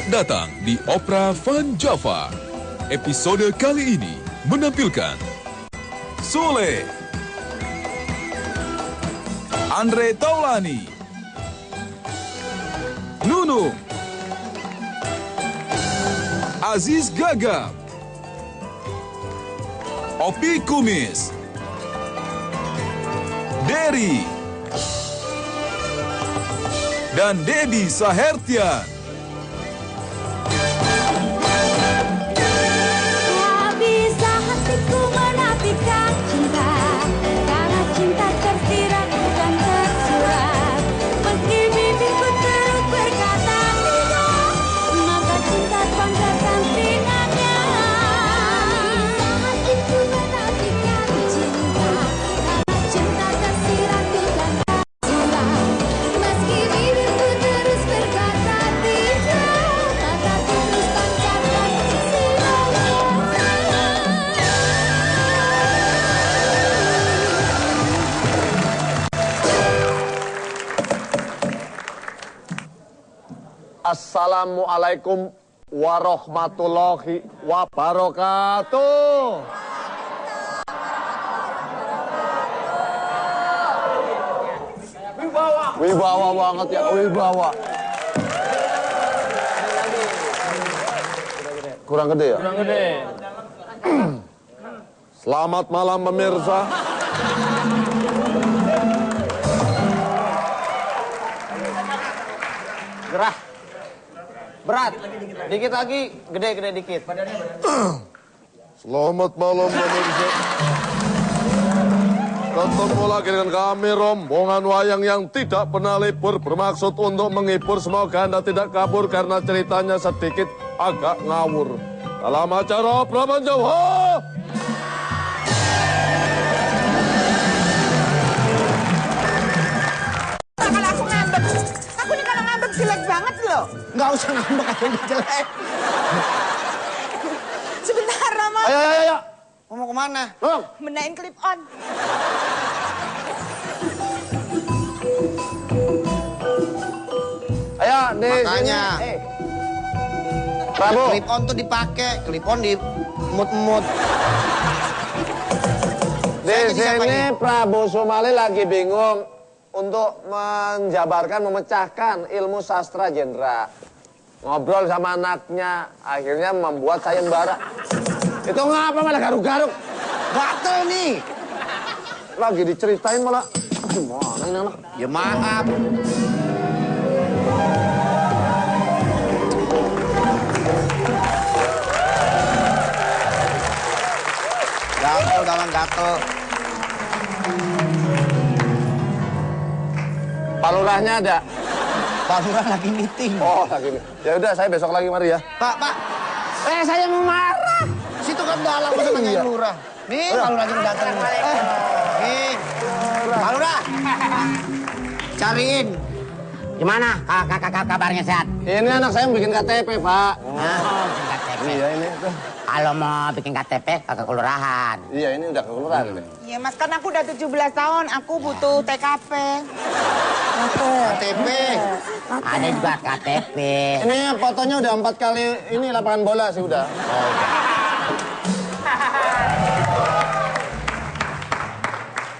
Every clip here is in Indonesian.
Selamat datang di Opera Van Java. Episode kali ini menampilkan Sule, Andre Taulani, Nunung, Aziz Gagap, Opi Kumis, Derry, dan Dedi Sahertian. Tak bisa hatiku menafikan cinta, karena cinta tersirat bukan tersurat. Meski bibirku terus berkata tidak, maka cinta panjatkan sinarnya. Bisa hatiku menafikan cinta, karena cinta tersirat bukan tersurat. Meski bibirku terus berkata tidak, maka terus panjatkan sinarnya. Assalamualaikum warahmatullahi wabarakatuh. Wibawa banget ya, wibawa. Kurang gede ya? Kurang gede. Selamat malam pemirsa. Gerah. Berat. Dikit lagi, gede dikit. Selamat malam pemirsa. Ketemu lagi dengan kami rombongan wayang yang tidak pernah libur, bermaksud untuk menghibur. Semoga Anda tidak kabur karena ceritanya sedikit agak ngawur. Dalam acara Opera Van Java. Kalau aku ngambek, aku nih kalau ngambek jelek banget loh. Nggak usah ngambek aja udah jelek. Sebentar, Rama. Ayo. Mau kemana? Bang. Benain clip on. Ayo, di Makanya. sini. Prabu. Clip on tuh dipakai, clip on di mut-mut. Di Saya jadi siapa sini ini? Prabu Sumali lagi bingung untuk menjabarkan, memecahkan ilmu sastra Jendra. Ngobrol sama anaknya, akhirnya membuat sayembara. Itu ngapa malah garuk-garuk? Gatel nih. Lagi diceritain malah. Gimana ini anak? Ya maaf. Gatel, dalam gatel. Pak Lurahnya ada? Pak Lurah lagi meeting. Oh, lagi nih. Ya udah, saya besok lagi mari ya. Pak. Saya mau marah. Situ kan dalam masa nanyain Iya. lurah. Nih, Pak Lurah juga datang. Nih, Pak Lurah. Cariin. Gimana kabarnya sehat? Ini anak saya mau bikin KTP, Pak. Nah, bikin KTP. Iya, ini. Kalau mau bikin KTP ke kelurahan. Iya, ini udah kelurahan ini. Iya, Mas, kan aku udah 17 tahun. Aku butuh TKP. KTP. Ada juga KTP. Ini fotonya udah 4 kali ini lapangan bola sih udah.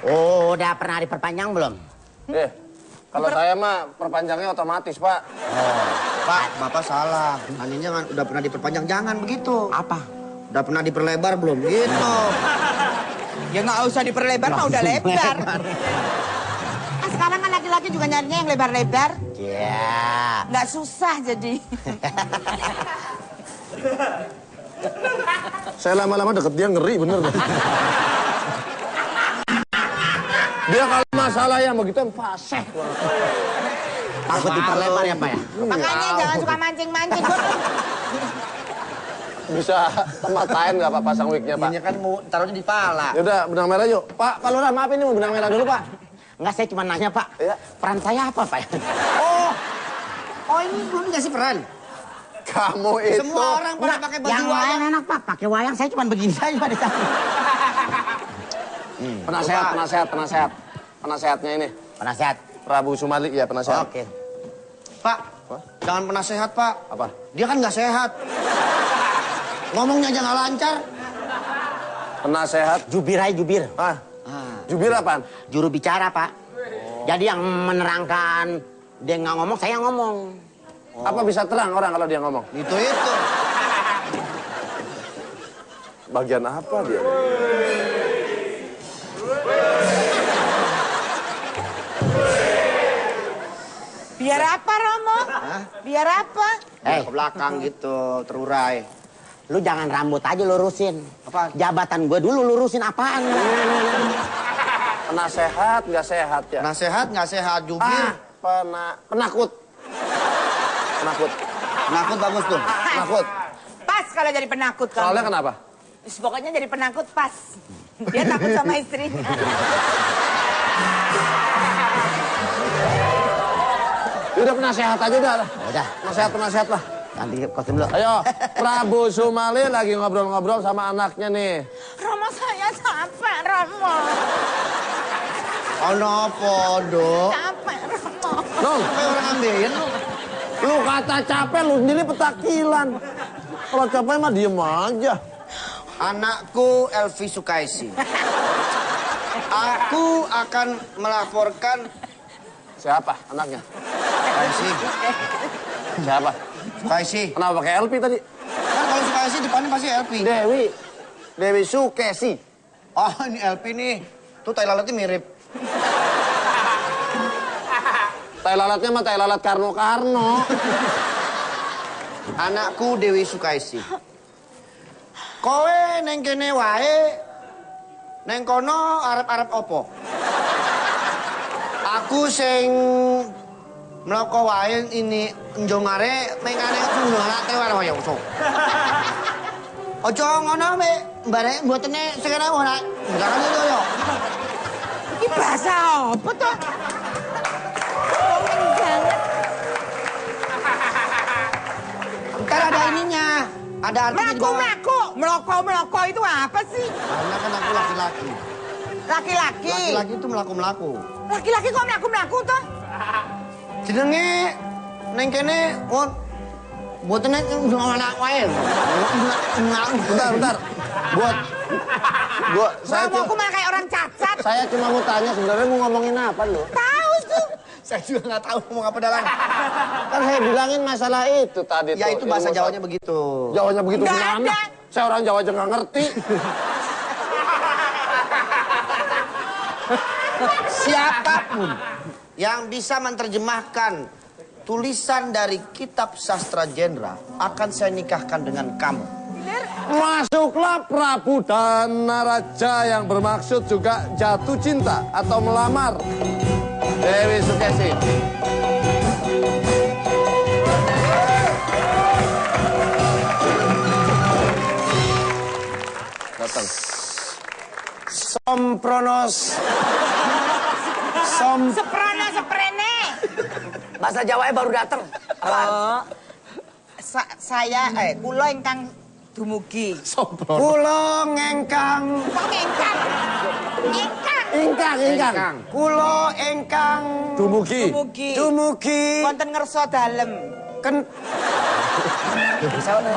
Oh, udah pernah diperpanjang belum? Kalau saya mah perpanjangnya otomatis, Pak. Pak, Bapak salah. Tanyanya kan udah pernah diperpanjang. Jangan begitu. Apa? Udah pernah diperlebar belum? Gitu. Ya nggak usah diperlebar, mah udah lebar. Kan sekarang kan laki-laki juga nyarinya yang lebar-lebar. Ya. Nggak susah jadi. Saya lama-lama deket dia ngeri bener. Dia kalau masalah yang begitu fasih. Takut diperlebar ya, Pak ya? Makanya jangan suka mancing-mancing. Bisa tempat lain nggak Pak pasang wignya, Pak? Ini kan mau taruhnya di pala. Yaudah, benang merah yuk. Pak Lurah, maaf ini mau benang merah dulu, Pak. Enggak, saya cuma nanya, Pak. Iya. Peran saya apa, Pak? Oh ini belum dikasih peran. Kamu itu... Semua orang pada pakai baju Yang lain wayang. enak, Pak. Pakai wayang saya cuma begini saja, Pak. Penasehatnya ini. Penasehat. Prabu Sumali, ya penasehat. Oke. Pak, Jangan pernah sehat, Pak. Apa? Dia kan nggak sehat. Ngomongnya aja nggak lancar. Penasehat. Jubir aja jubir. Ah, jubir apaan? Juru bicara, Pak. Jadi yang menerangkan dia nggak ngomong, saya yang ngomong. Apa bisa terang orang kalau dia ngomong? Itu. Bagian apa dia? Biar apa, Romo? Biar apa? Ke belakang gitu, terurai. Lu jangan rambut aja lurusin. Apaan? Jabatan gue dulu lurusin apaan? Penasehat nggak sehat ya? Nah sehat nggak sehat, jubir. Penakut. Penakut. Penakut bagus tuh. Penakut. Pas kalau jadi penakut kamu. Soalnya kenapa? Pokoknya jadi penakut pas. Dia takut sama istrinya. Udah penasehat aja udah. Udah, Penasehat lah. ganti kostum dulu. Ayo, Prabu Sumali lagi ngobrol-ngobrol sama anaknya nih. Romo saya capek, Romo. Ono podo. Capek, Romo. Nong, Kayak orang ambeien lu. lu kata capek, lu sendiri petakilan. Kalau capek mah diem aja. Anakku Elvi Sukaisi. Aku akan melaporkan Siapa anaknya? Sukaisi. Siapa? Sukaisi. Kenapa pakai LP tadi? Kan kalau Sukaisi depannya pasti Elvi. Dewi Sukesi. Oh ini Elvi nih. Tuh tai lalatnya mirip. Tai lalatnya mah tai lalat Karno. Anakku Dewi Sukaisi. Kowe neng kene wae. Neng kono arep-arep opo? Aku sing mloko wae ini njongare mengane njongare tewar wae usuk. Ojo ngono me, mbare mbotene sekene ora. Enggak kan itu yo. Ini bahasa apa tuh? Ngomong banget. Ntar ada ininya. Ada artinya di bawah. Meloko itu apa sih? Karena kan aku laki-laki. Laki-laki. Laki-laki itu melaku-melaku. Laki-laki kok melaku tuh? Jenenge neng kene buatnya jangan anak wae. Bentar. Saya Ngomongku malah kayak orang cacat. Saya cuma mau tanya sebenarnya mau ngomongin apa lu? Tahu tuh. Saya juga nggak tahu ngomong apa dalam. Kan saya bilangin masalah itu tadi Ya tuh. itu bahasa Jawanya begitu. Jawanya begitu Nggak gimana? ada. Saya orang Jawa aja nggak ngerti. Siapapun yang bisa menerjemahkan tulisan dari kitab sastra Jendra akan saya nikahkan dengan kamu. Masuklah Prabu Danaraja yang bermaksud juga jatuh cinta atau melamar Dewi Sukesi. Datang. Sompronos. Seprana seprene. Bahasa Jawanya baru datang. Saya kula ingkang dumugi. Kulo ngengkang. Kok ingkang? Ingkang. Kulo engkang. Dumugi. Dumugi. Wonten ngersa dalem.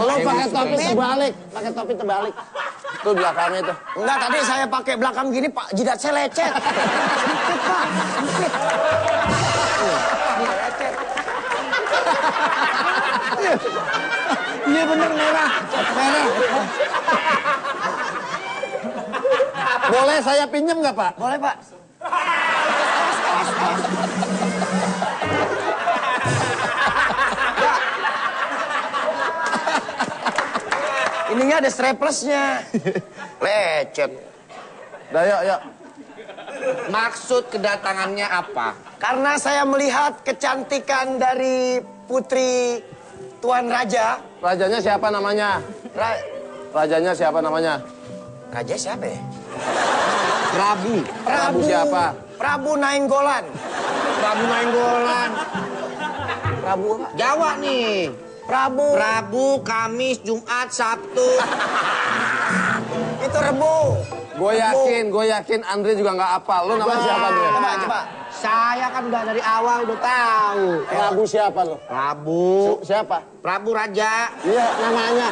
Lo pakai topi terbalik. Tuh belakangnya tuh. Enggak, tadi saya pakai belakang gini, Pak. Jidat saya lecet. Sempit, Pak. Sempit. Iya bener merah. Boleh saya pinjem nggak Pak? Boleh, Pak. Ininya ada straplessnya. Lecet. Dah yuk. Maksud kedatangannya apa? Karena saya melihat kecantikan dari putri Tuan Raja. Rajanya siapa namanya? Rajanya siapa namanya? Raja siapa ya? Prabu siapa? Prabu Nainggolan. Prabu Nainggolan. Prabu apa? Jawa nih. Prabu, Kamis, Jumat, Sabtu. Itu Rebo. Gue yakin Andre juga nggak apal. Lu namanya siapa, Andre? Coba. Saya kan udah dari awal udah tahu. Prabu siapa lu? Prabu. Siapa? Prabu Raja. Iya, namanya.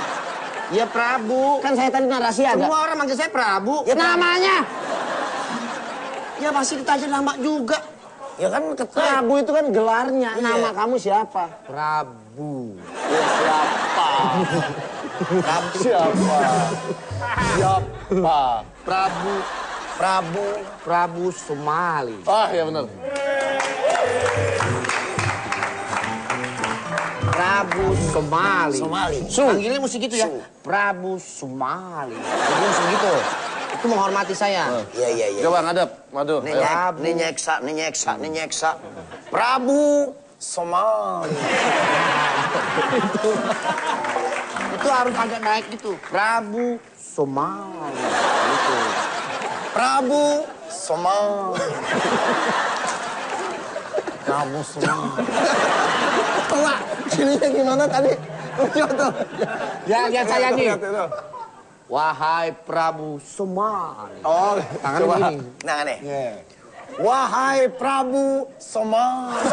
Iya Prabu. Kan saya tadi narasi ada. Semua orang manggil saya Prabu. Ya, namanya. Ya masih ditanya nama juga. Ya kan Prabu itu kan gelarnya. Iya. Nama kamu siapa? Prabu. Ya, siapa? Prabu. Siapa? Siapa? Prabu Sumali. Ah, ya benar. Prabu Sumali. Panggilnya mesti gitu ya. Prabu Sumali. Panggilnya mesti gitu. Itu menghormati saya. Iya. Coba ngadep, madu. Ini nyeksa. Prabu Somali. Itu harus agak naik gitu. Prabu Sumali. Gitu. Prabu Somali. Prabu Sumali. Wah, sininya gimana tadi? Coba. Ya saya nih. Wahai Prabu Sumali. Oh, Tangan coba. gini. Nah nih. Wahai Prabu Somali.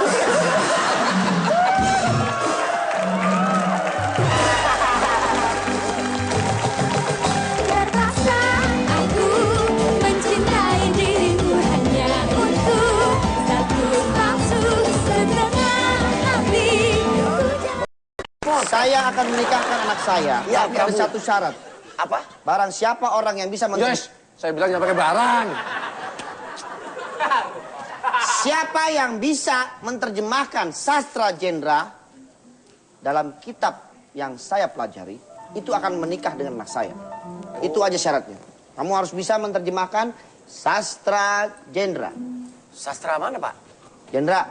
Terpaksa aku mencintai dirimu hanya untuk satu maksud setengah hati. Saya akan menikahkan anak saya. Ya, Tapi ada Prabu. satu syarat. Apa? Barang siapa orang yang bisa Yes, saya bilang jangan pakai barang. Siapa yang bisa menerjemahkan sastra Jendra dalam kitab yang saya pelajari, itu akan menikah dengan anak saya. Itu aja syaratnya. Kamu harus bisa menerjemahkan sastra Jendra. Sastra mana, Pak? Jendra,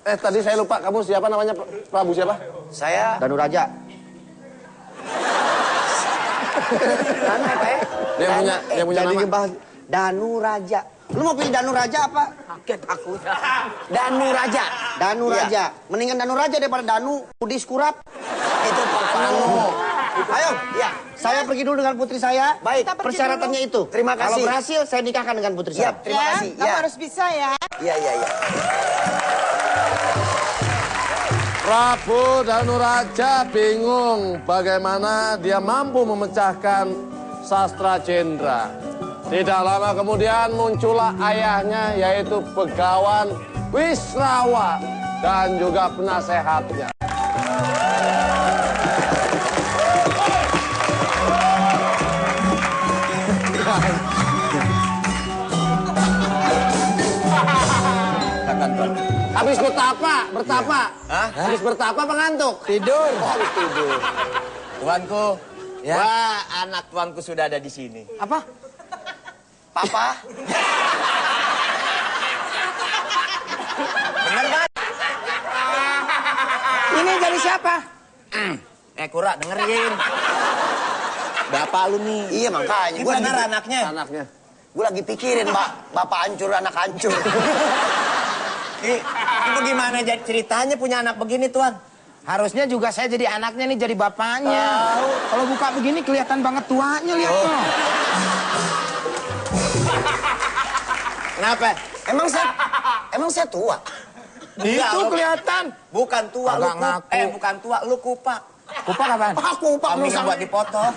Tadi saya lupa, kamu siapa namanya? Prabu siapa? Saya Danu Raja. mana, Pak? Dia punya Jadi nama. ngebahas Danu Raja. Lu mau pilih Danu Raja apa? Kaget aku. Danu Raja. Danu Raja. Mendingan Danu Raja daripada Danu Udis Kurap. Itu Pak Anu. Ayo, Ya. saya pergi dulu dengan putri saya. Baik. Kita pergi Persyaratannya itu. Terima Kalau kasih. berhasil, saya nikahkan dengan putri saya. Siap, terima kasih. Kamu Ya. harus bisa ya. Iya. Prabu Danu Raja bingung bagaimana dia mampu memecahkan sastra Jendra. Tidak lama kemudian muncullah ayahnya yaitu Begawan Wisrawa dan juga penasehatnya. Habis bertapa. Habis bertapa apa ngantuk? Tidur. Oh, habis tidur. Tuanku, ya. Wah, anak tuanku sudah ada di sini. Apa? Papa. Benar kan? Ini dari siapa? Kura, dengerin. Bapak lu nih. Iya makanya. Ini Gua benar lagi, anaknya. Anaknya. gua lagi pikirin, Bapak hancur, anak hancur. Itu gimana jadi ceritanya punya anak begini, Tuan? Harusnya juga saya jadi anaknya nih, jadi bapaknya. Kalau buka begini kelihatan banget tuanya, lihat tuh. Kenapa? Emang saya tua. Enggak, Itu lu- kelihatan. Bukan tua, lu Agak ngaku. bukan tua, lu kupak. Kupak apaan? Aku Pak, Kambing yang buat dipotong.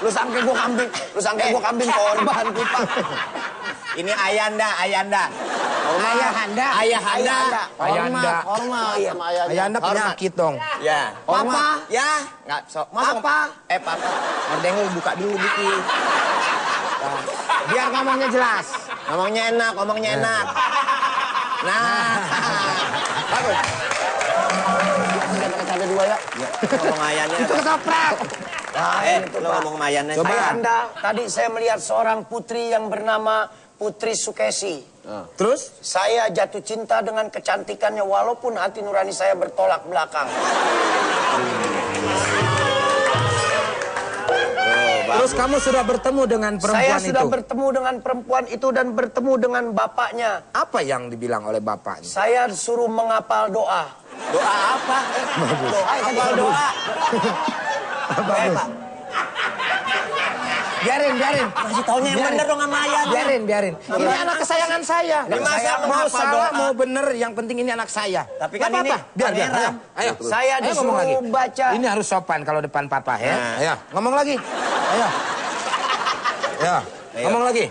lu sangka gua kambing, korban Pak. Ini Ayanda. Ayah Anda. Hormat. Oh, iya. Sama ayahnya. Ayah Anda penyakit dong. Ya. Papa. Ya, nggak sok. Masa Papa. Papa. Mending lu buka dulu dikit. Biar ngomongnya jelas. Ngomongnya enak. Nah. Bagus. Udah pakai cabai dua ya. Ngomong ayahnya. Itu ketoprak. Lu ngomong sama ayahnya. Anda, tadi saya melihat seorang putri yang bernama Putri Sukesi. Terus? Saya jatuh cinta dengan kecantikannya walaupun hati nurani saya bertolak belakang. Terus kamu sudah bertemu dengan perempuan Saya itu? sudah bertemu dengan perempuan itu dan bertemu dengan bapaknya. Apa yang dibilang oleh bapaknya? Saya suruh menghafal doa. Doa apa? Doa, Hafal doa. Bagus. Biarin. Kasih taunya yang bener dong sama ayah. Biarin. Ini anak kesayangan saya. Mau salah, mau bener, yang penting ini anak saya. Tapi kan Nggak ini apa-apa. Biar. Ayo. Saya Ayo ngomong lagi. disuruh baca. Ini harus sopan kalau depan papa ya. Nah. Ayo, ngomong lagi. Ayo. Ngomong lagi.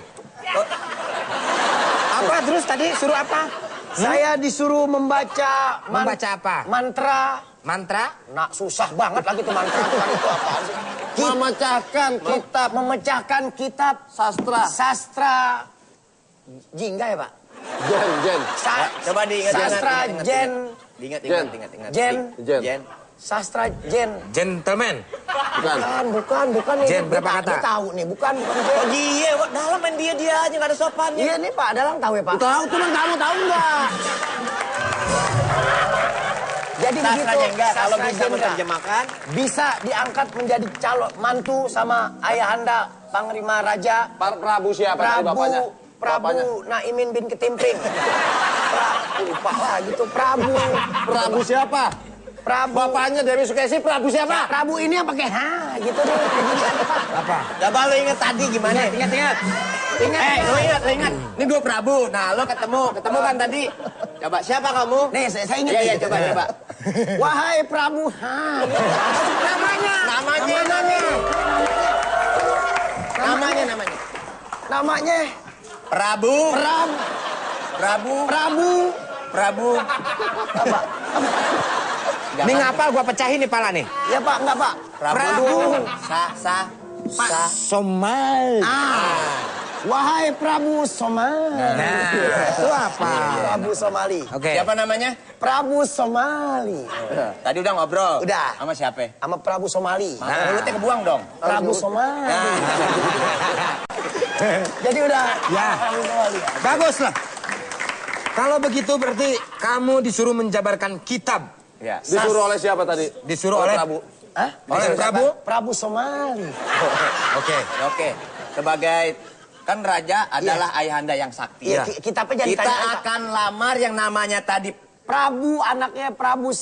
Apa terus tadi suruh apa? Saya disuruh membaca Membaca apa? mantra. Mantra? Nah, susah banget lagi tuh mantra. Itu apaan sih? Memecahkan kitab sastra jingga ya, Pak? Jen. Coba diingat. Sastra Jen. Diingat. Jen. Sastra Jen. Gentleman. Bukan. Jen, Ini berapa Pak, kata? dia tahu nih, bukan Jen. Oh dia, dalam main dia aja nggak ada sopannya. Iya nih Pak, Dalang tahu ya Pak? Tahu tuh kamu tahu nggak? Jadi Sastra begitu, Jengga kalau Sastra bisa Jengga menerjemahkan. bisa diangkat menjadi calon mantu sama ayahanda Panglima Raja Prabu siapa tadi bapaknya? Prabu Naimin bin Ketimpring. Lupa lah gitu, Prabu siapa? Prabu. Bapaknya Dewi Sukesi, Prabu siapa? Prabu ini yang pakai gitu deh. Apa? Coba lo inget tadi gimana? Ingat. Lo ingat. Ini gue Prabu. Nah, lo ketemu kan tadi. Coba siapa kamu? Nih, saya ingat. Iya, coba. Wahai Prabu. Namanya. Prabu. Ini ngapa gua pecahin nih pala nih? Ya Pak, enggak Pak. Prabu. Somali. Wahai Prabu Somali. Nah, itu apa? Prabu Somali. Oke. Siapa namanya? Prabu Somali. Tadi udah ngobrol. Udah. Sama siapa? Sama Prabu Somali. Mulutnya kebuang dong. Prabu Somali. Nah. Jadi udah. Ya. Prabu Somali. Bagus lah. Kalau begitu berarti kamu disuruh menjabarkan kitab. Ya. Disuruh oleh siapa tadi? Disuruh oleh Prabu. Hah? Oleh Prabu? Prabu Somali. Oke. Sebagai kan raja adalah ayahanda yang sakti. Iya. Kitabnya jangan Kita ditanya. akan lamar yang namanya tadi Prabu anaknya Prabu?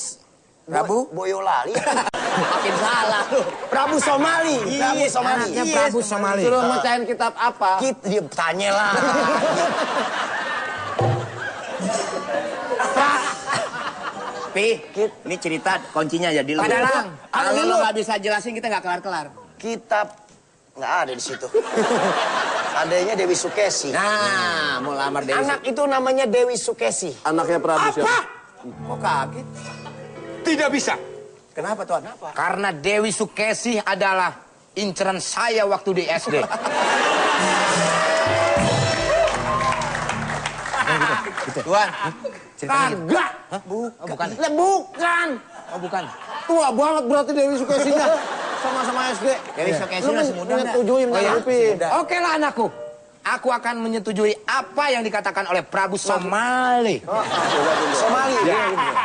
Boyolali. makin salah lu. Prabu Somali. Prabu Somali. Anaknya Prabu Somali. Disuruh mecahin kitab apa? Dia tanya lah. Pi, ini cerita kuncinya jadi lu. Pak Dalang. Kalau lu nggak bisa jelasin kita nggak kelar-kelar. Kitab nggak ada di situ. Adanya Dewi Sukesi. Nah, mau lamar Dewi. Anak itu namanya Dewi Sukesi. Anaknya Prabu siapa? Kok kaget? Tidak bisa. Kenapa tuan? Kenapa? Karena Dewi Sukesi adalah inceran saya waktu di SD. Tuan, Kagak. Bukan. Bukan. Oh, bukan. Tua banget berarti Dewi Sukesinya. Sama-sama SD. Dewi Sukesi Lu masih muda nggak? menyetujui menyanggupi. Oke lah anakku. Aku akan menyetujui apa yang dikatakan oleh Prabu Somali. Somali.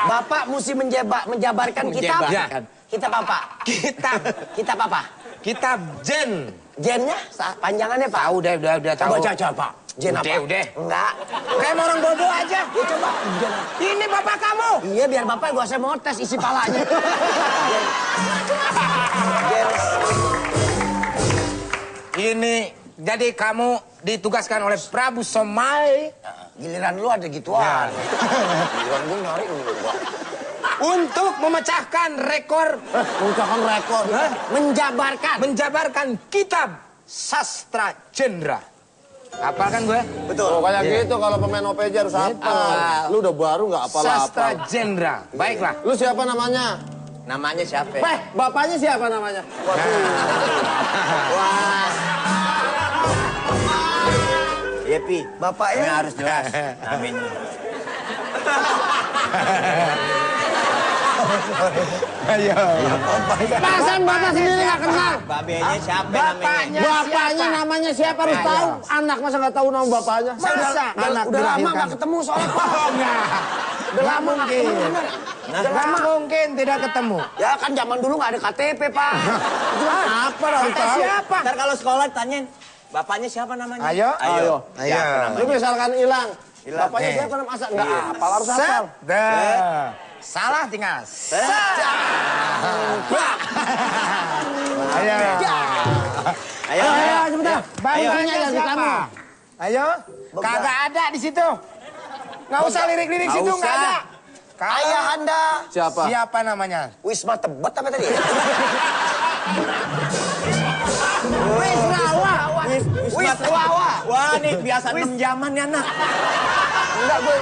Bapak mesti menjabarkan kitab. Menjabarkan. Kitab apa? Kitab. Kitab apa? Kitab Jen. Jennya panjangannya Pak. Tahu deh, udah tahu. Coba Pak. Jen apa? Udah. Enggak. Kayak orang bodoh aja. Ya coba. Jen. Ini bapak kamu. Iya biar bapak gua saya mau tes isi palanya. Jen. Ini jadi kamu ditugaskan oleh Prabu Somali Giliran lu ada gituan. Giliran gua nyari enggak. untuk memecahkan rekor, Mengucapkan rekor. menjabarkan kitab sastra Jendra. Hafal kan gue? Oh, kayak gitu kalau pemain OPJ harus hafal. Lu udah baru nggak Sastra hafal-hafal. Jendra. Baiklah. Lu siapa namanya? Namanya siapa? Bapaknya siapa namanya? Wah. Iya, Pi. Bapaknya Ini harus jelas. Namanya. Pasan bapak sendiri nggak kenal. Babenya siapa namanya? Bapaknya namanya siapa harus tahu. Anak masa nggak tahu nama bapaknya? udah lama nggak ketemu soalnya Pak. Udah lama nggak ketemu bener. Nggak mungkin tidak ketemu. Ya kan zaman dulu nggak ada KTP Pak. Apa harus tahu? Siapa? Ntar kalau sekolah tanyain, bapaknya siapa namanya? Ayo. Siapa namanya? Lu misalkan hilang. Bapaknya siapa nama asal? Nggak hafal harus hafal. Salah tinggal. Ayo. Ayo, sebentar. Bangkunya dari kamu. Ayo. Kagak ada di situ. Nggak usah lirik-lirik situ, nggak ada. Ayahanda. Siapa namanya? Wisma Tebet apa tadi? Wisrawa. Wah, nih biasa 6 jaman ya, nak. Enggak, gue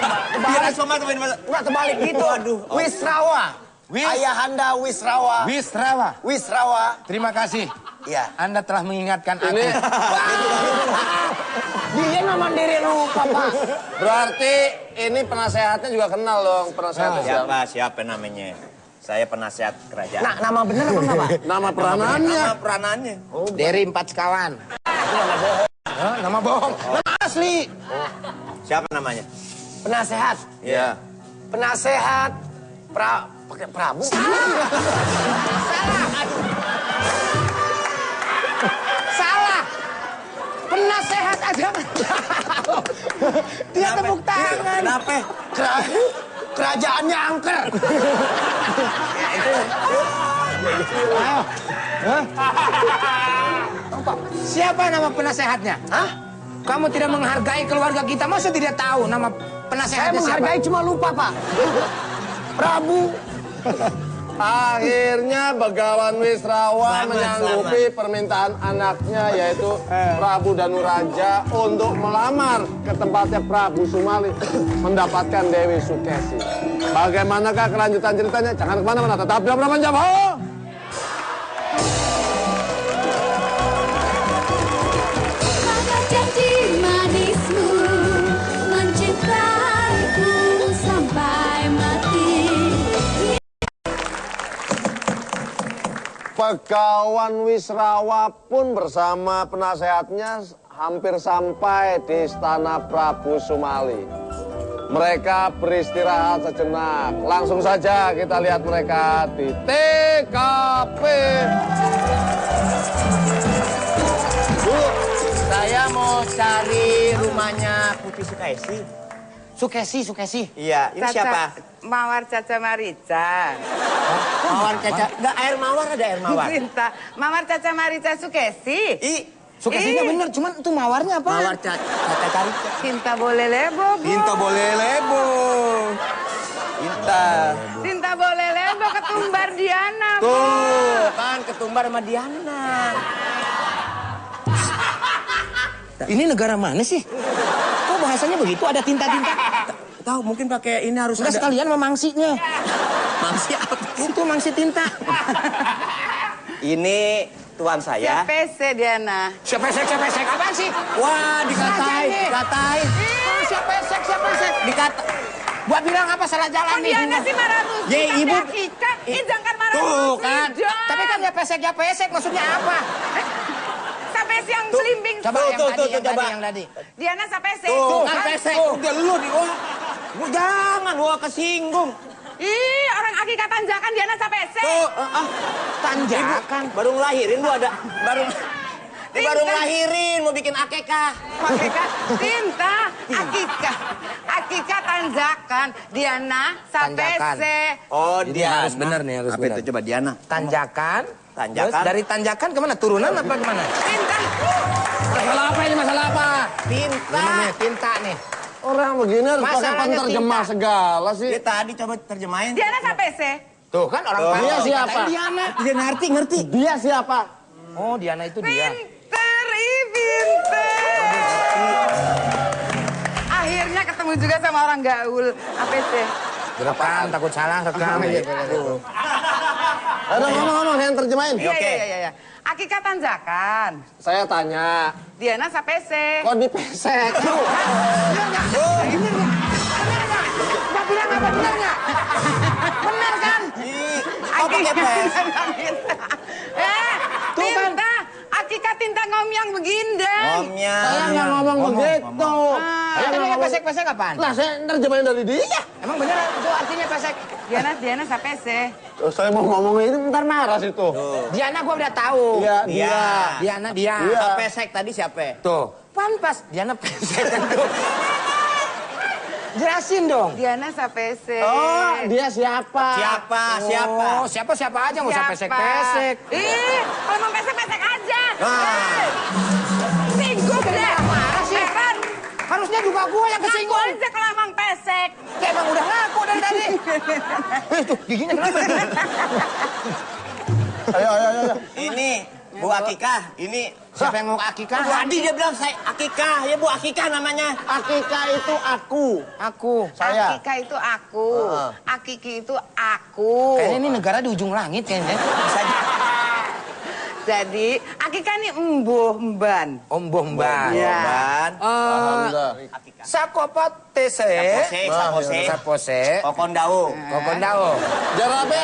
Enggak terbalik gitu. Aduh. Wisrawa. Ayahanda Wisrawa. Wisrawa. Wisrawa. Terima kasih. Iya. Anda telah mengingatkan aku. Ini Dia nama diri lupa, Pak. berarti ini penasehatnya juga kenal dong, penasehatnya siapa? Siapa namanya? Saya penasehat kerajaan. Nah, nama bener apa enggak, Pak? Nama peranannya. Nama peranannya. Dari 4 sekawan. Nama bohong. Nama asli. Siapa namanya? Penasehat. Iya. Penasehat pakai Prabu. Salah. Penasehat aja. Dia tepuk tangan. Kenapa? Kerajaannya angker. Siapa nama penasehatnya? Hah? Kamu tidak menghargai keluarga kita, masa tidak tahu nama Saya penasehatnya siapa? menghargai cuma lupa, Pak. Prabu. Akhirnya Begawan Wisrawa Selamat, menyanggupi permintaan anaknya yaitu Prabu Danuraja untuk melamar ke tempatnya Prabu Sumali mendapatkan Dewi Sukesi. Bagaimanakah kelanjutan ceritanya? Jangan kemana-mana, tetap di Praban Java. Mana janji manismu mencintaiku sampai mati. Begawan Wisrawa pun bersama penasehatnya hampir sampai di istana Prabu Sumali. Mereka beristirahat sejenak. Langsung saja kita lihat mereka di TKP. Bu, saya mau cari rumahnya Putri Sukesi. Sukesi. Iya, ini siapa? Mawar Caca Marica. Mawar Caca. Enggak, air mawar ada air mawar. Cinta. Mawar Caca Marica Sukesi. Sukesinya bener, cuman itu mawarnya apa? Mawar Caca cari. Cinta boleh lebo, Bu. Pinto boleh lebo. Cinta. Cinta boleh lebo ketumbar Diana, Bu. Tuh, kan ketumbar sama Diana. Ini negara mana sih? Kok bahasanya begitu, ada tinta-tinta? Tahu mungkin pakai ini harus Udah ada. sekalian memangsinya. Mangsi apa? Itu mangsi tinta. Ini tuan saya. PC Diana. Siapa esek apaan sih? Wah, dikatai. Siapa esek? Dikata. Gua bilang apa salah jalan nih? Diana sih marah tuh. Ye, ibu. Jangan marah Tuh, terus, kan. John. Tapi kan ya pesek, maksudnya apa? Sampai siang selimbing. Coba yang coba. tadi. Diana sampai Tuh, kan pesek. Udah lu di wah. Jangan, wah kesinggung. Ih, orang akikah tanjakan Diana sampai Tuh, Tanjakan. Ibu, baru ngelahirin lu ada. Baru ngelahirin mau bikin akekah. Akikah tinta, akikah tanjakan Diana sampai Tanjakan. Oh, Ini Diana. harus bener nih, harus Apa bener. itu coba Diana? Tanjakan. Tanjakan. Terus dari tanjakan kemana? Turunan apa kemana? tinta. Masalah apa ini? Masalah apa? Tinta. Ini nih, tinta nih. Orang begini harus pakai Masalahnya penerjemah tinta. segala sih. Dia tadi coba terjemahin. Diana sampai Tuh kan orang Oh. pandai. Dia siapa? Dikatain Diana. Dia ngerti. Dia siapa? Oh, Diana itu dia. Pinter. Akhirnya ketemu juga sama orang gaul. APC. Rekam, takut salah, rekam. Aduh, ngomong, saya yang terjemahin. Iya. Akikah tanjakan. Saya tanya, Diana sampai C. kok dipesek? Gak bilang apa benarnya? Benar kan? Oh, pakai pes. Tinta. Akikah tinta ngomyang begindang. Omnya. Saya nggak ngomong begitu. Saya nanya pesek-pesek apaan? Lah, saya terjemahin dari dia. Emang beneran itu artinya pesek? Diana sampai C. Terus saya mau ngomong ini, ntar marah situ. Diana gua udah tahu. Iya, Dia. dia. Diana dia. Iya. Pesek tadi siapa? Tuh, pantas Diana pesek. Jelasin dong. Diana Sapese. Oh, dia siapa? Siapa aja, nggak usah pesek-pesek. Ih, kalau mau pesek-pesek aja. Ah. Singgung deh. Marah sih. Heran. Harusnya juga gue yang Ngaku kesinggung. aja kalau emang pesek. Ya, emang udah ngaku dari tadi. Tuh, giginya kenapa? Ayo. Ini Bu Akikah, ini Siapa yang mau akikah? tadi dia bilang saya Akikah, ya Bu Akikah namanya. Akika itu aku. Saya. Akika itu aku. Akiki itu aku. Kayaknya ini negara di ujung langit kayaknya. Jadi, Akika ini embuh mban. Om Bomban. Ya. Sakopot tese. Sapose. Kokondao. Kokondao. Jarabe.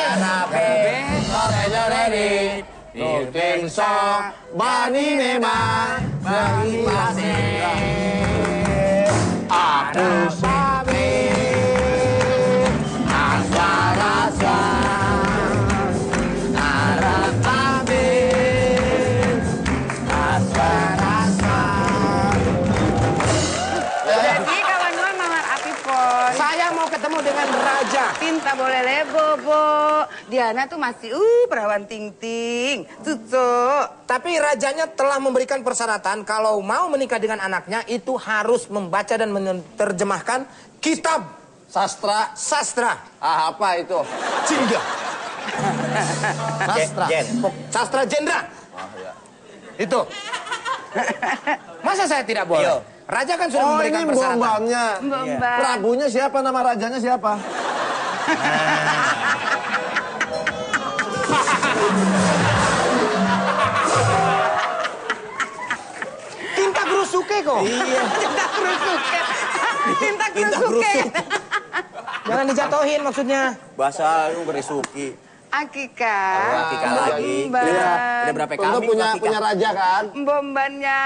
Sore-joreri. Nuting sok. Bani memang. Bagi pase. Aku sabi. Aswa-raswa. Arah tabir. Aswa-raswa. Jadi, kawan Nuan mawar api pon. Saya mau ketemu dengan raja. Tinta boleh lebo, Bo. Diana tuh masih, perawan ting-ting. Cucuk. Tapi rajanya telah memberikan persyaratan kalau mau menikah dengan anaknya itu harus membaca dan menerjemahkan kitab Sastra. Apa itu? Jendra. Sastra. Sastra Jendra. Itu. Masa saya tidak boleh? Iya. Raja kan sudah Oh, memberikan ini persyaratan. Mbak-mbaknya. Mbak. Prabunya siapa? Nama rajanya siapa? Tinta Kurusuke kok. Iya. Tinta kerusuke. Tinta kerusuke. Jangan dijatuhin maksudnya. Bahasa lu berisuki. Akika. Akikah lagi. Mbak. Udah berapa Untuk kami punya raja kan? Bombannya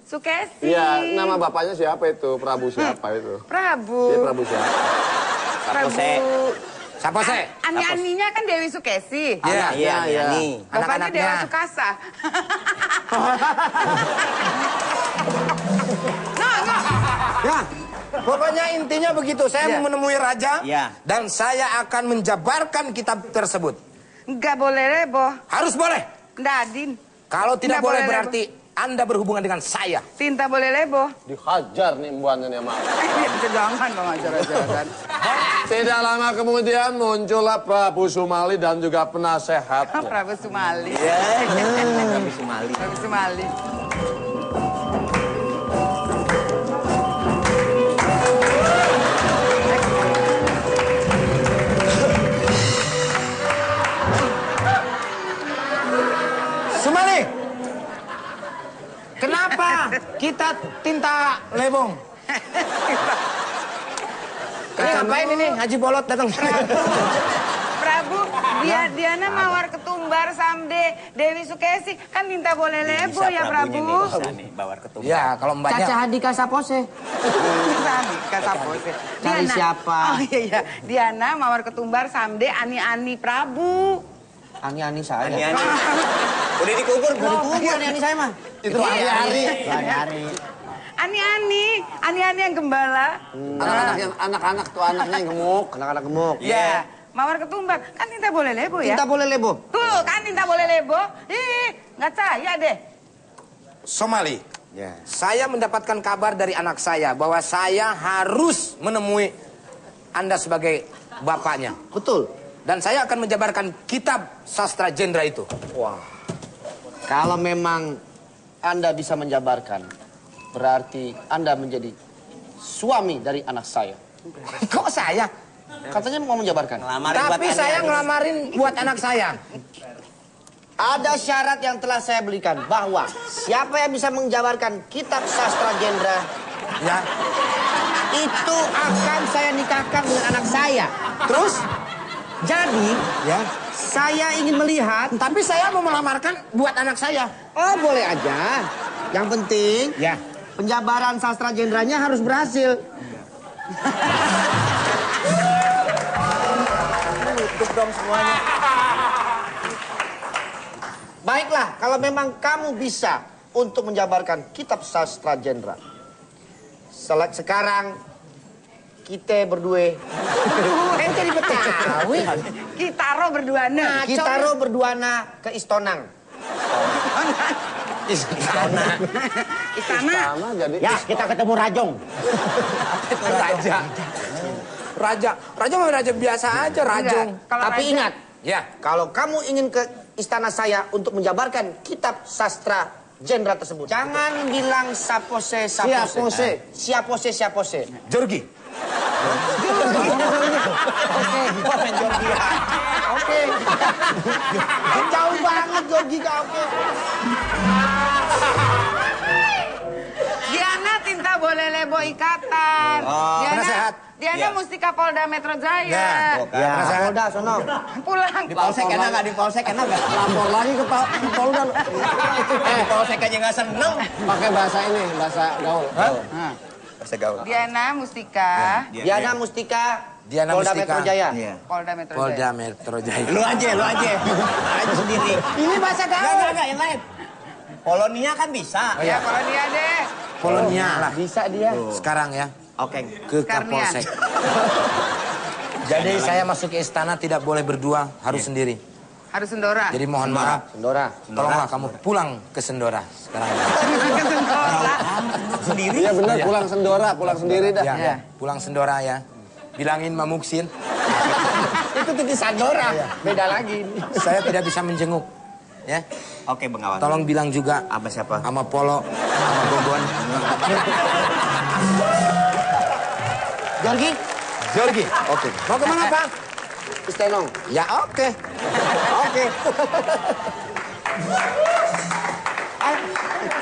Sukesi. Iya, nama bapaknya siapa itu? Prabu siapa itu? Prabu. Dia Prabu siapa? Sapose. Sapose. Ani-aninya kan Dewi Sukesi. Iya, nih. Bapaknya Anak-anaknya. Dewa Sukasa. Ya, pokoknya intinya begitu. Saya mau menemui raja Iya. dan saya akan menjabarkan kitab tersebut. Nggak boleh lebo. Harus boleh. Dadin. Kalau tidak Nggak boleh boleh, berarti Anda berhubungan dengan saya. Tinta boleh lebo. Dihajar nih mbuannya nih sama. Jangan bang ajar-ajaran. Tidak lama kemudian muncullah Prabu Sumali dan juga penasehatnya. Prabu Sumali. Kami Sumali. Prabu Sumali. Sumali, kenapa kita tinta lebong? Ini ngapain ini? Haji Bolot datang. Prabu, Diana mawar ketumbar samde Dewi Sukesi. Kan tinta boleh lebo ya Prabu. Bisa nih, bawar ketumbar. Ya, kalau mbaknya. Caca Hadika Sapose. Cari siapa? Oh iya. Diana mawar ketumbar samde ani-ani Prabu. Ani-ani saya. Ani-ani. Udah dikubur, belum? Ani-ani saya mah. Itu hari-hari. Hari-hari. Ani-ani yang gembala. Anak-anak tuh anaknya yang gemuk. Anak-anak gemuk. Iya. Mawar ketumbar. Kan tinta boleh lebo ya? Tinta boleh lebo. Tuh, kan tinta boleh lebo. Ih, nggak percaya deh. Somali, Ya. saya mendapatkan kabar dari anak saya bahwa saya harus menemui Anda sebagai bapaknya. Betul. Dan saya akan menjabarkan kitab sastra Jendra itu. Wah. Kalau memang Anda bisa menjabarkan, berarti Anda menjadi suami dari anak saya. Kok saya? Katanya mau menjabarkan. Ngelamarin buat Tapi ani-ani. saya ngelamarin buat anak saya. Ada syarat yang telah saya berikan bahwa siapa yang bisa menjabarkan kitab sastra Jendra, Ya. itu akan saya nikahkan dengan anak saya. Terus? Jadi, Ya. saya ingin melihat. Tapi saya mau melamarkan buat anak saya. Oh, boleh aja. Yang penting, Ya. penjabaran sastra Jendranya harus berhasil. Tutup dong semuanya. Baiklah, kalau memang kamu bisa untuk menjabarkan kitab sastra Jendra. Sekarang, kita berdua. Ente di Betawi. Kita berduana. Kita berduana ke Istonang. Istana. Sama jadi. Ya, kita ketemu Rajong. Raja. Raja mah raja biasa aja, Rajong. Tapi ingat, Ya. kalau kamu ingin ke istana saya untuk menjabarkan kitab sastra Jendra tersebut, jangan bilang sapose. Siapose. Jorgi. Oke. Jauh banget Jorgi kau. Diana tinta boleh lebo ikatan. penasehat. Diana Mustika Polda Metro Jaya. Ya, Polda sono. Pulang. Di polsek enak nggak? Di polsek enak nggak? Lapor lagi ke Polda. Di polsek aja nggak seneng. Pakai bahasa ini, bahasa gaul. Bahasa gaul. Diana Mustika. Diana Mustika. Diana Polda Mustika. Metro Jaya. Iya. Polda Metro Polda Jaya. Metro Jaya. Lu aja. Aja sendiri. Ini bahasa gaul. Enggak, yang lain. Polonia kan bisa. Ya, kalau dia deh. Polonia lah. Bisa dia. Sekarang ya. Oke. Ke Karnian. Kapolsek. Jadi saya masuk ke istana tidak boleh berdua, harus sendiri. Harus Sendora. Jadi mohon maaf, Sendora. tolonglah kamu pulang ke Sendora sekarang. Sendiri. Iya benar, pulang Sendora, pulang sendiri dah. Ya, pulang Sendora ya. Bilangin Mamuksin, Itu titik Sandora. Beda lagi. saya tidak bisa menjenguk. Ya, Oke, Bengawan. tolong bilang juga Apa siapa? sama Polo, sama Gogon. Jorgi. Oke. Mau kemana Pak? Istenong. Ya oke.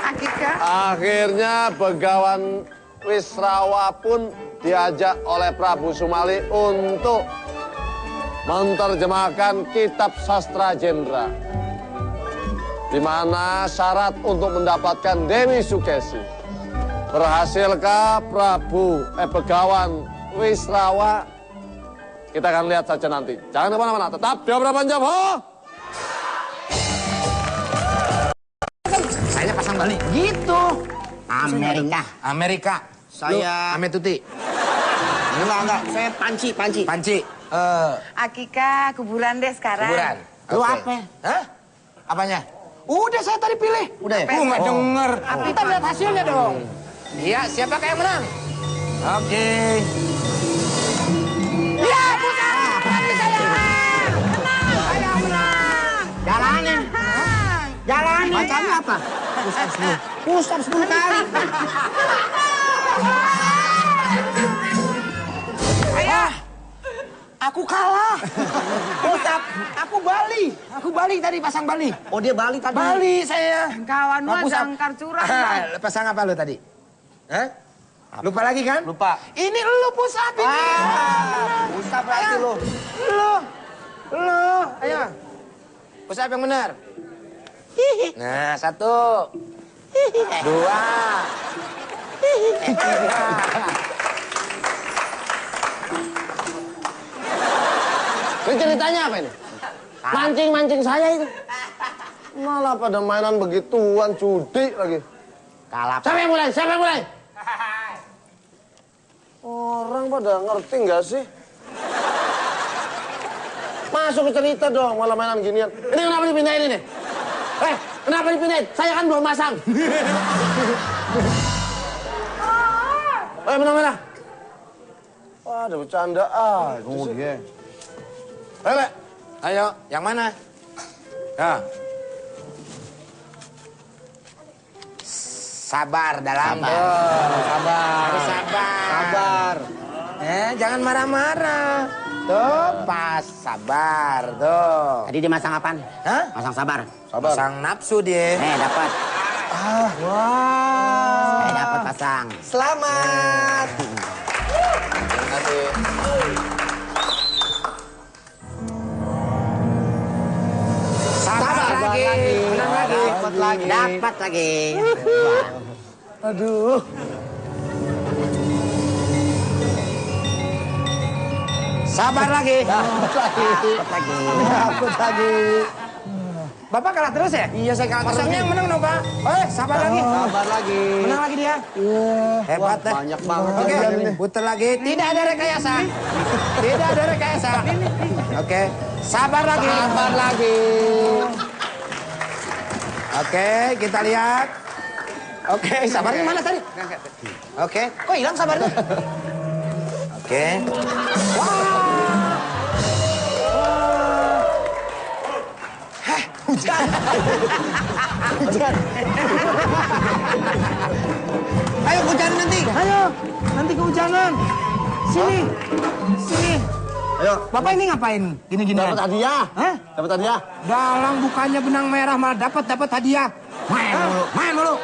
Akika. Akhirnya Begawan Wisrawa pun diajak oleh Prabu Sumali untuk menerjemahkan kitab sastra Jendra. Di mana syarat untuk mendapatkan Dewi Sukesi. Berhasilkah Begawan Wisrawa? Kita akan lihat saja nanti. Jangan kemana-mana, tetap di Obrolan Java. Saya pasang Bali. Gitu. Amerika. Saya- Ame Tuti. Enggak. Saya Panci. Panci. Akika kuburan deh sekarang. Kuburan. Lu Oke. apa? Hah? Apanya? Udah saya tadi pilih. Udah ya? Nggak denger. Kita lihat hasilnya dong. Iya, siapakah yang menang? Oke. Ya, putar. Nanti saya menang. Saya menang. Jalanin. Jalanin. Bacanya apa? Push up 10 kali. Aku kalah. Push-up. Aku Bali tadi pasang Bali. Oh dia Bali tadi. Bali saya. Kawan Mau lu push up. jangkar curang. Bang. Pasang apa lu tadi? Hah? Lupa lagi kan? Lupa. Ini lu push up ini. Push up berarti lo. Lu. Ayo. Push up yang benar. Nah, 1. 2. 3. Ini ceritanya apa ini? Mancing-mancing saya itu. Malah pada mainan begituan, judi lagi. Kalah. Siapa yang mulai? Orang pada ngerti nggak sih? Masuk ke cerita dong, malah mainan ginian. Ini kenapa dipindahin ini? Kenapa dipindahin? Saya kan belum masang. Mana? Wah, ada bercanda aja sih. Ayo, yang mana? Ya. Sabar dalam. Harus sabar. Jangan marah-marah. Tuh, pas. Sabar, tuh. Tadi dia masang apaan? Hah? Masang sabar. Pasang nafsu dia. Dapat. Wah. Dapat pasang. Selamat. Terima kasih. Sabar lagi. Menang lagi. Dapat lagi. Aduh. Sabar lagi. Dapat lagi. Dapat lagi. Bapak kalah terus ya? Iya, saya kalah terus. Pasangnya yang menang dong, Pak. Sabar lagi. Sabar lagi. Menang lagi dia. Hebat deh. Banyak banget. Oke, putar lagi. Tidak ada rekayasa. Tidak ada rekayasa. Oke, sabar lagi. Sabar lagi. Oke, kita lihat. Oke, sabarnya mana tadi? Oke, kok hilang sabarnya? Oke. Hujan. Hujan. Ayo hujan nanti. Ayo, nanti kehujanan. Sini. Sini. Ayo. Bapak ini ngapain? Gini-gini. Dapat hadiah. Hah? Dapat hadiah. Dalang bukannya benang merah malah dapat hadiah. Main mulu, main mulu.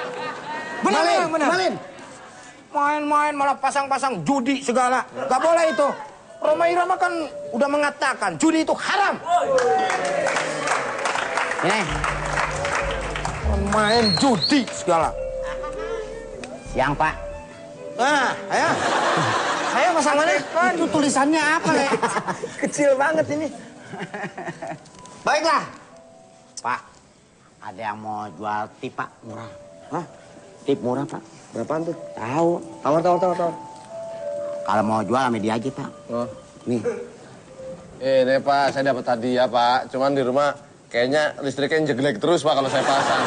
Benar, benar. Main-main malah pasang-pasang judi segala. Gak boleh itu. Rhoma Irama kan udah mengatakan judi itu haram. Ini, Main judi segala. siang Pak. Nah, ayo. Ayo pasang mana? Itu tulisannya apa, Le? Kecil banget ini. Baiklah. Pak, ada yang mau jual tip Pak, murah. Hah? Tip murah Pak. Berapaan tuh? Tahu. Tawar. Kalau mau jual sama dia aja Pak. Oh. Nih. Ini Pak, saya dapat hadiah Pak. Cuman di rumah kayaknya listriknya jelek terus Pak kalau saya pasang.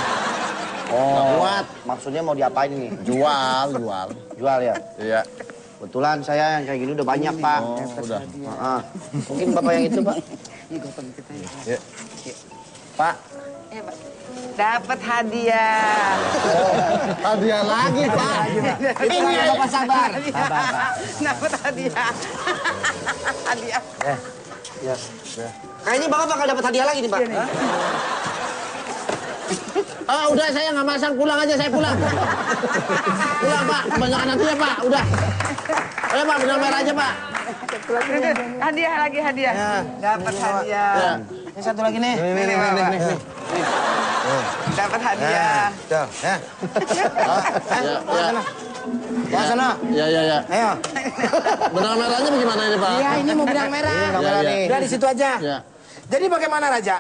Nggak kuat. Maksudnya mau diapain ini? Jual. Jual ya? Iya. Kebetulan saya yang kayak gini udah banyak, Pak. Oh, udah. Mungkin Bapak yang itu, Pak. Ya. Pak, Dapat hadiah. hadiah lagi Pak. Ini Bapak sabar. Dapat hadiah. Hadiah. Kayaknya Bapak bakal dapat hadiah lagi nih, Pak. Udah saya nggak masang, pulang aja saya pulang. Pulang Pak, kebanyakan hadiah Pak, udah. Ayo Pak, benang merah aja Pak. Hadiah lagi hadiah. Dapat hadiah. Ya. Ini satu lagi nih. Nih. Dapat hadiah. Tuh, ya. Ya. Sana. Ya. Ayo. Benang merahnya bagaimana ini Pak? Iya, ini mau benang merah. Iya. Udah di situ aja. Ya. Jadi bagaimana Raja?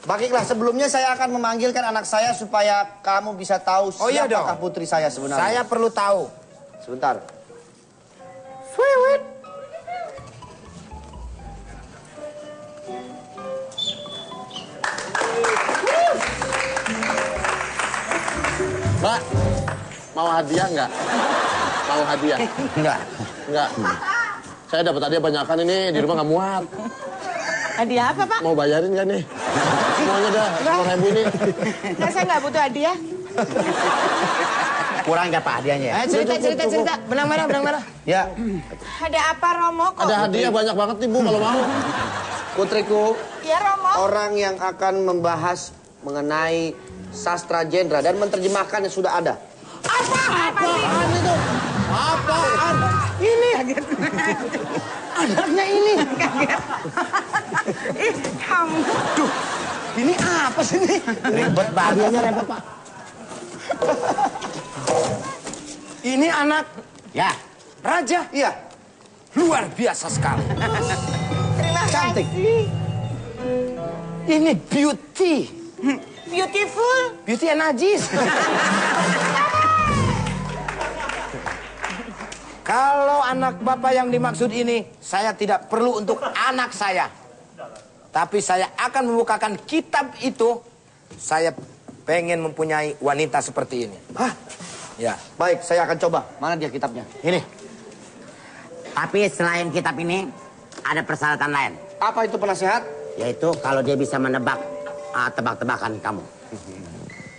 Baiklah, sebelumnya saya akan memanggilkan anak saya supaya kamu bisa tahu Oh, iya siapakah dong. putri saya sebenarnya. Saya perlu tahu. Sebentar. Mbak, mau hadiah nggak? Mau hadiah? Enggak. Saya dapat hadiah banyakan ini, di rumah nggak muat. Hadiah apa, Pak? Mau bayarin nggak nih? Semuanya dah, 10.000 ini. Nah, saya nggak butuh hadiah. Kurang nggak Pak hadiahnya? Cerita. Benang merah. Ya, Ada apa, Romo? Kok? Ada hadiah banyak banget nih Bu kalau mau. putriku, Ya, Romo. orang yang akan membahas mengenai sastra genre dan menerjemahkan yang sudah ada. Apaan itu? Apaan? Ini. Anaknya ini. Ih, kamu. Duh, ini apa sih ini? Ribet bagiannya ribet Pak. Ini anak Ya, Raja. Iya, Luar biasa sekali. Terima Cantik. kasih. Ini beauty. Beautiful. Beauty and najis. Kalau anak Bapak yang dimaksud ini, saya tidak perlu untuk anak saya. Tapi saya akan membukakan kitab itu. Saya pengen mempunyai wanita seperti ini. Hah? Ya. Baik, saya akan coba. Mana dia kitabnya? Ini. tapi selain kitab ini ada persyaratan lain. Apa itu penasehat? Yaitu kalau dia bisa menebak tebak-tebakan kamu.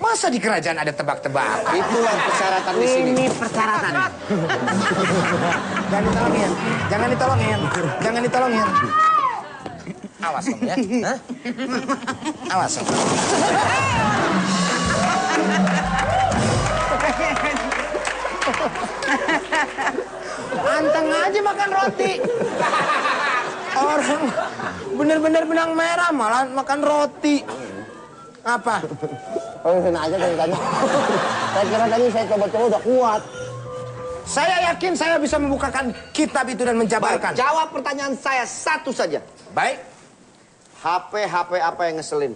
Masa di kerajaan ada tebak-tebakan? Itulah persyaratan di sini. Ini persyaratannya. Jangan ditolongin. Awas kamu ya. Hah? Awas kamu. Anteng aja makan roti. Orang bener-bener benang merah malah makan roti. Apa? Kena aja ceritanya. Saya kira tadi saya coba-coba udah kuat. Saya yakin saya bisa membukakan kitab itu dan menjabarkan. Baik, jawab pertanyaan saya satu saja. Baik. HP apa yang ngeselin?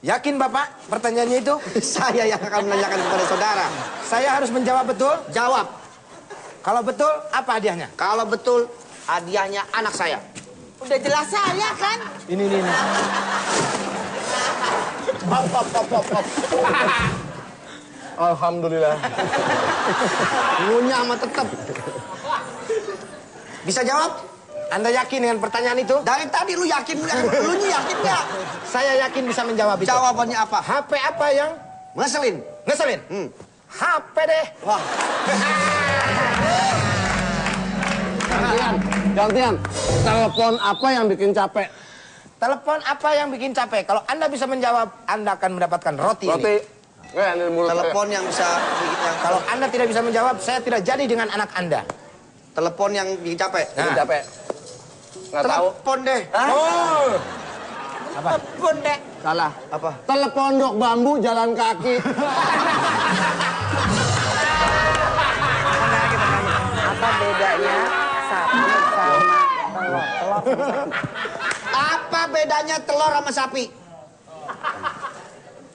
Yakin Bapak pertanyaannya itu? Saya yang akan menanyakan kepada saudara. Saya harus menjawab betul? Jawab. Kalau betul, apa hadiahnya? Kalau betul, hadiahnya anak saya. Udah jelas saya kan? Ini. Alhamdulillah. Ngunyah sama tetep. Bisa jawab? Anda yakin dengan pertanyaan itu? Dari tadi lu yakin, lu yakin nggak? Saya yakin bisa menjawab itu. Jawabannya apa? HP apa yang Ngeselin. ngeselin? HP deh. Wah. Gantian. Telepon apa yang bikin capek? Telepon apa yang bikin capek? Kalau Anda bisa menjawab, Anda akan mendapatkan roti ini. Roti. Ini mulut Telepon yang bisa bikin yang Kalau Anda tidak bisa menjawab, saya tidak jadi dengan anak Anda. telepon yang bikin capek. Bikin capek. Nggak tahu. Telepon deh. Oh. Telepon deh. Salah. Apa? Telepon dok bambu jalan kaki. Apa bedanya sapi sama telur? Apa bedanya telur sama sapi?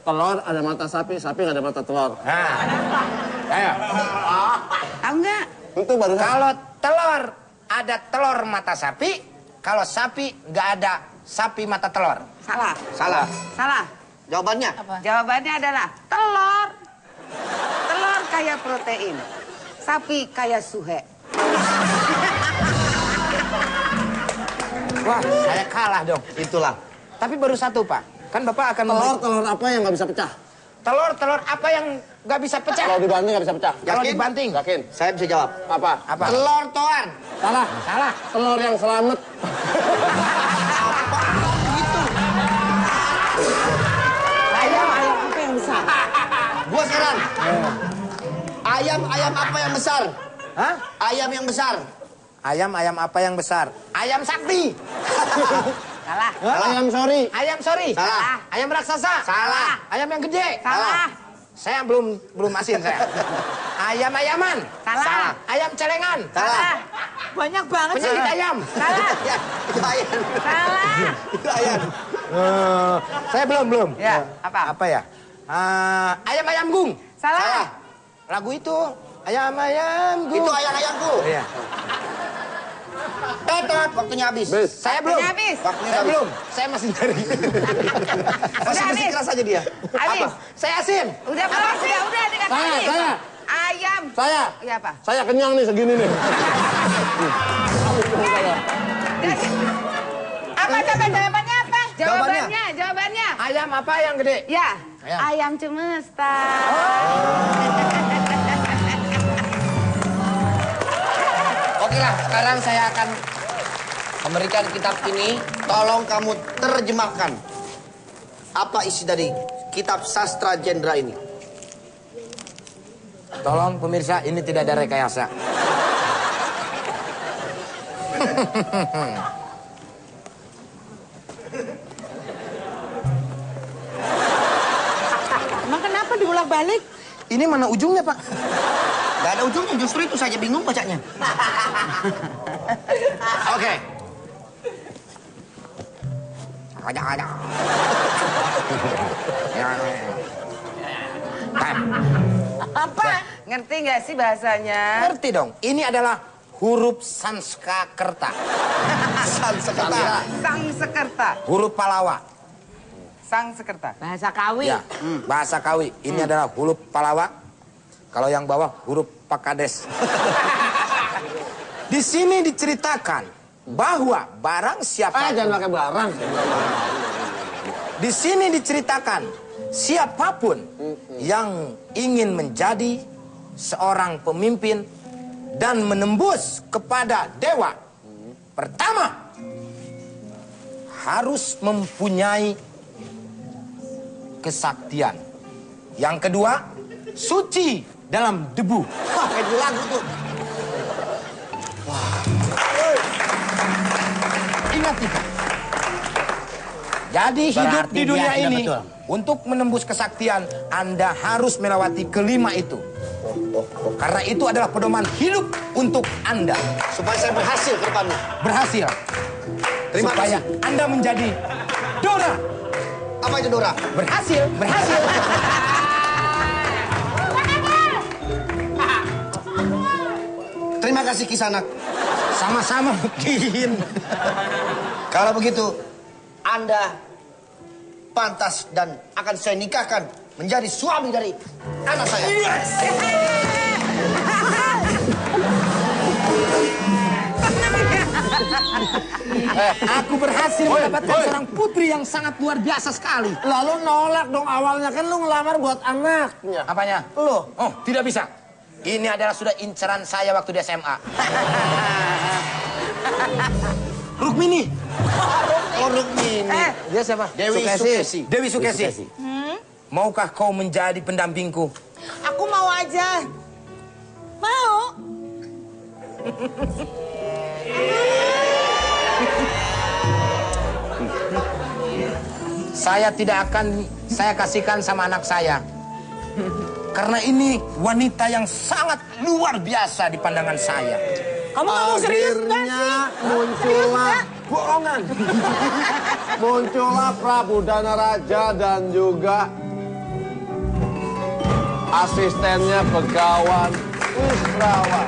Telur ada mata sapi, sapi nggak ada mata telur. Nah. Ayo. Tahu nggak? Itu baru Kalau telur ada telur mata sapi, kalau sapi nggak ada sapi mata telur. Salah. Salah. Salah. Jawabannya? Jawabannya adalah telur. Telur kaya protein. Sapi kaya suhe. Wah, saya kalah dong. Itulah. Tapi baru satu, Pak. Kan Bapak akan telur apa yang nggak bisa pecah? telur apa yang nggak bisa pecah? Kalau dibanting nggak bisa pecah. Kalau Yakin? dibanting. Yakin? Saya bisa jawab. Apa? Apa? Telur toan. Salah. Salah. Telur yang selamat. Ayam apa yang besar? Gua sekarang. Ayam apa yang besar? Hah? Ayam yang besar. Ayam apa yang besar? Ayam sakti. Salah. Ayam sorry. Ayam sorry. Salah. Ayam raksasa. Salah. Ayam yang gede. Salah. Saya belum asin saya. Ayam-ayaman. Salah. Ayam celengan. Salah. Banyak banget sih. Penyakit ayam. Salah. Ya, itu ayam. Salah. Itu ayam. Saya belum. Ya, apa? Apa ya? Ayam-ayam gung. Salah. Lagu itu ayam-ayam gung. Itu ayam-ayamku. Iya. Tetot, waktunya habis. Saya belum. Waktunya habis. Waktunya Saya habis. belum. Saya masih nyari. Masih habis. keras aja dia. Habis. Saya asin. Udah belum? Udah dikasih. Saya. Ayam. Saya. Iya apa? Saya kenyang nih segini nih. Apa jawabannya apa? Jawabannya. Ayam apa yang gede? Ya. Ayam. Ayam cemesta. Oke lah, sekarang saya akan memberikan kitab ini. Tolong kamu terjemahkan. Apa isi dari kitab sastra Jendra ini? Tolong pemirsa, ini tidak ada rekayasa. Emang kenapa diulang balik? Ini mana ujungnya, Pak? Gak ada ujungnya, justru itu saja bingung bacanya. Oke. Ada. Apa? Ngerti nggak sih bahasanya? Ngerti dong. Ini adalah huruf Sanskerta. Sanskerta. Sang sekerta. Huruf Palawa. Sang sekerta. Bahasa kawi. Ya, bahasa Kawi. Ini adalah huruf Palawa. Kalau yang bawah huruf Pakades. Di sini diceritakan bahwa barang siapa Jangan pakai barang. di sini diceritakan siapapun yang ingin menjadi seorang pemimpin dan menembus kepada dewa, pertama harus mempunyai kesaktian. Yang kedua, suci dalam debu. Wah, kayak di lagu tuh. Ingat itu. Jadi hidup Berarti di dunia dia sudah ini betul. untuk menembus kesaktian Anda harus melewati kelima itu. Karena itu adalah pedoman hidup untuk Anda. Supaya saya berhasil ke depannya. Berhasil. Terima supaya kasih. Anda menjadi Dora Apa itu Dora? Berhasil, berhasil. Terima kasih Kisanak. Sama-sama mungkin. Kalau begitu, Anda pantas dan akan saya nikahkan menjadi suami dari anak saya. Yes. Aku berhasil mendapatkan seorang putri yang sangat luar biasa sekali. Lalu nolak dong awalnya, kan lu ngelamar buat anaknya. Apanya? Lu. Oh, tidak bisa. Ini adalah sudah inceran saya waktu di SMA. Rukmini. Oh, Rukmini. Dia siapa? Dewi Sukesi. Dewi Sukesi. Maukah kau menjadi pendampingku? Aku mau aja. Mau. Saya tidak akan saya kasihkan sama anak saya. Karena ini wanita yang sangat luar biasa di pandangan saya. Kamu ngomong serius nggak sih? Akhirnya muncullah bohongan. Muncullah Prabu Danaraja dan juga asistennya Begawan Wisrawan.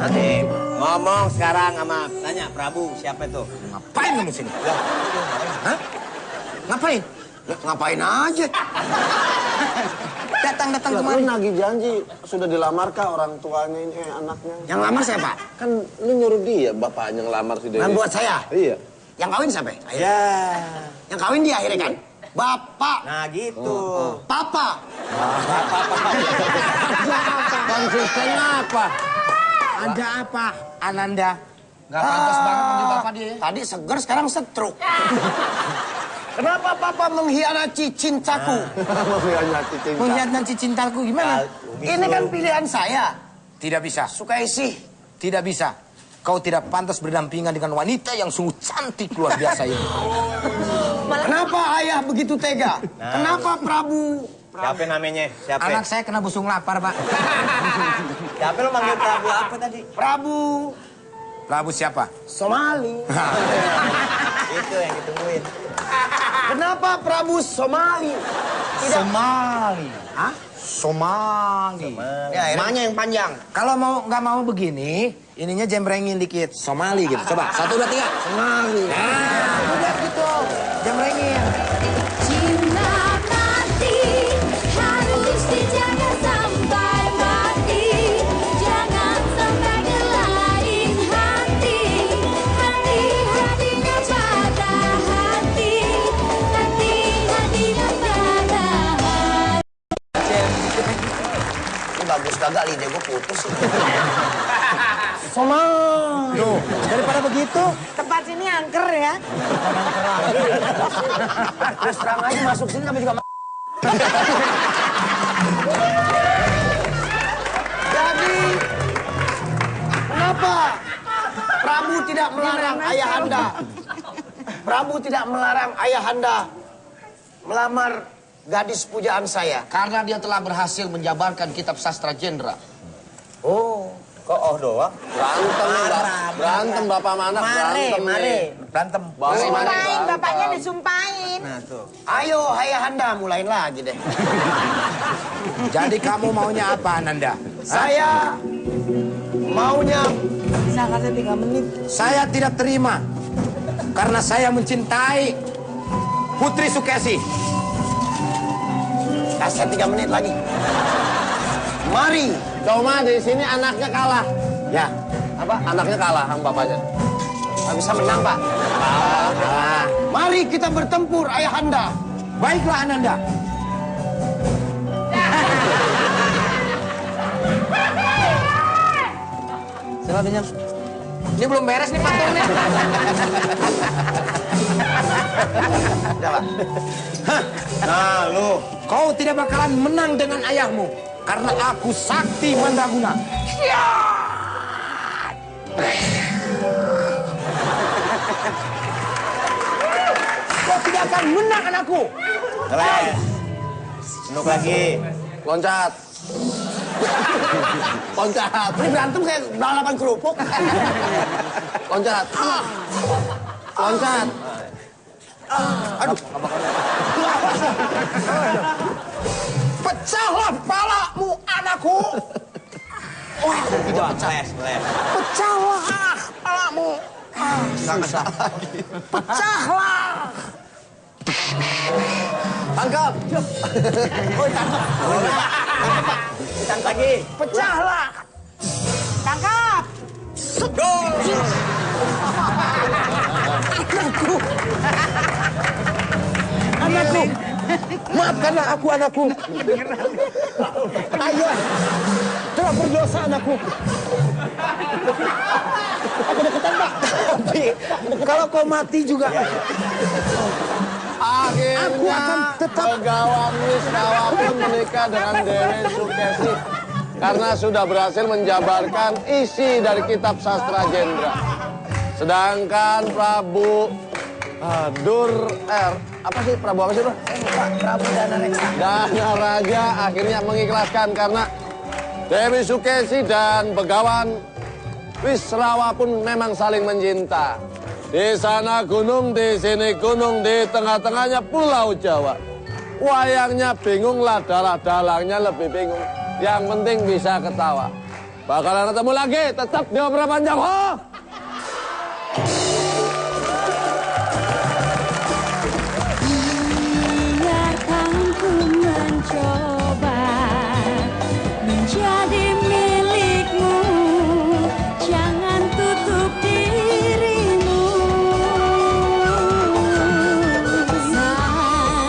Nanti ngomong sekarang sama tanya Prabu siapa itu? Ngapain kamu sini? Hah? Ngapain? Ngapain aja? Datang-datang Lu kemari. nagih janji sudah dilamarkah orang tuanya ini anaknya? Yang lamar siapa? Kan lu nyuruh dia bapaknya ngelamar si Dewi. Kan buat saya. Iya. Yang kawin siapa? Ya. Yang kawin dia akhirnya kan? Bapak. Nah gitu. Papa. Konsistennya apa? Ada apa, Ananda? Gak pantas banget manggil bapak dia. Tadi seger, sekarang setruk. Kenapa Papa mengkhianati cintaku? Mengkhianati cinta. Mengkhianati cintaku gimana? Ini kan pilihan saya. Tidak bisa. Sukaisi. Tidak bisa. Kau tidak pantas berdampingan dengan wanita yang sungguh cantik luar biasa ini. Kenapa ayah begitu tega? Kenapa Prabu? Siapa namanya? Siapa? Anak saya kena busung lapar, Pak. Siapa lo manggil Prabu apa tadi? Prabu Prabu siapa? Somali. Itu yang ditungguin. Kenapa Prabu Somali? Somali. Hah? Somali. Ya, namanya yang panjang. Kalau mau nggak mau begini, ininya jembrengin dikit. Somali gitu. Coba, 1, 2, 3. Somali. Nah, udah gitu. Jembrengin. Cinta mati harus dijaga sampai mati. Jangan sampai ngelain hati. Hati-hatinya patah hati. Hati-hatinya patah hati. Ini bagus kagak lidah gue putus. Somali. Tuh, daripada begitu, Tempat sini angker ya. Terus terang aja masuk sini kami juga. Jadi kenapa Prabu tidak melarang ayahanda? Prabu tidak melarang ayahanda melamar gadis pujaan saya karena dia telah berhasil menjabarkan kitab sastra Jendra. Oh, kok doang? Berantem bapak sama anak berantem. berantem. Disumpahin, bapaknya disumpahin. Nah tuh. Ayo ayahanda mulain lagi deh. Jadi kamu maunya apa, Ananda? Saya maunya Bisa kasih 3 menit. Saya tidak terima. Karena saya mencintai Putri Sukesi. kasih 3 menit lagi. Mari. Cuma di sini anaknya kalah. Ya. Apa? Anaknya kalah sama bapaknya. Nggak bisa menang, Pak. Mari kita bertempur, ayahanda. Baiklah, Ananda. Siapa pinjam? Ini belum beres nih patungnya. Udah, Pak. Nah lu. Kau tidak bakalan menang dengan ayahmu. Karena aku sakti mandraguna. Kau tidak akan menang anakku. Keren. Senuk lagi. Loncat. Loncat. Ini berantem kayak balapan kerupuk. Loncat. Loncat. Aduh. Pecahlah kepalamu, anakku. Wah, Tidak pecah. pecahlah kepalamu. Susah. Pecahlah. Tangkap. Oh, tangkap. Tangkap lagi. Pecahlah. Tangkap. Gol. Anakku. Maafkanlah aku, anakku. Ayo. Telah berdosa, anakku. Aku udah ketembak. Tapi kalau kau mati juga. Akhirnya Aku akan tetap- Begawan Wisrawa pun menikah dengan Dewi Sukesi karena sudah berhasil menjabarkan isi dari kitab sastra Jendra. Sedangkan Prabu apa sih Prabu apa sih bro? Prabu Dana Raja akhirnya mengikhlaskan karena Dewi Sukesi dan Begawan Wisrawa pun memang saling mencinta. Di sana gunung, di sini gunung, di tengah-tengahnya Pulau Jawa. Wayangnya bingung lah, dalang-dalangnya lebih bingung. Yang penting bisa ketawa. Bakalan ketemu lagi, tetap di Opera Panjang. Ho! Biarkan ku mencoba menjadi milikmu, jangan tutup dirimu.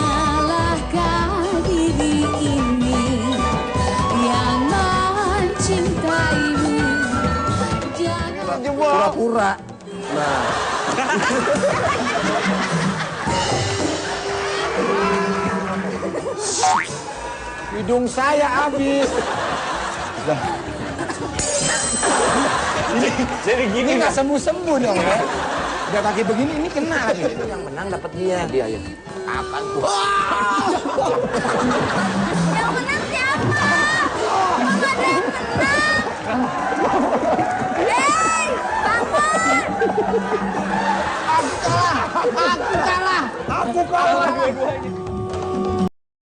Salahkah diri ini yang mencintaimu? Jangan Pura-pura. Hidung saya habis. Jadi Ini nggak sembuh-sembuh dong ya. Udah kaki begini, ini kena lagi. yang menang dapat dia. Dia ya. Akan tuh. Yang menang siapa? Mama ada yang menang. Hei, bangun! Aku kalah. Aku kalah. Aku kalah.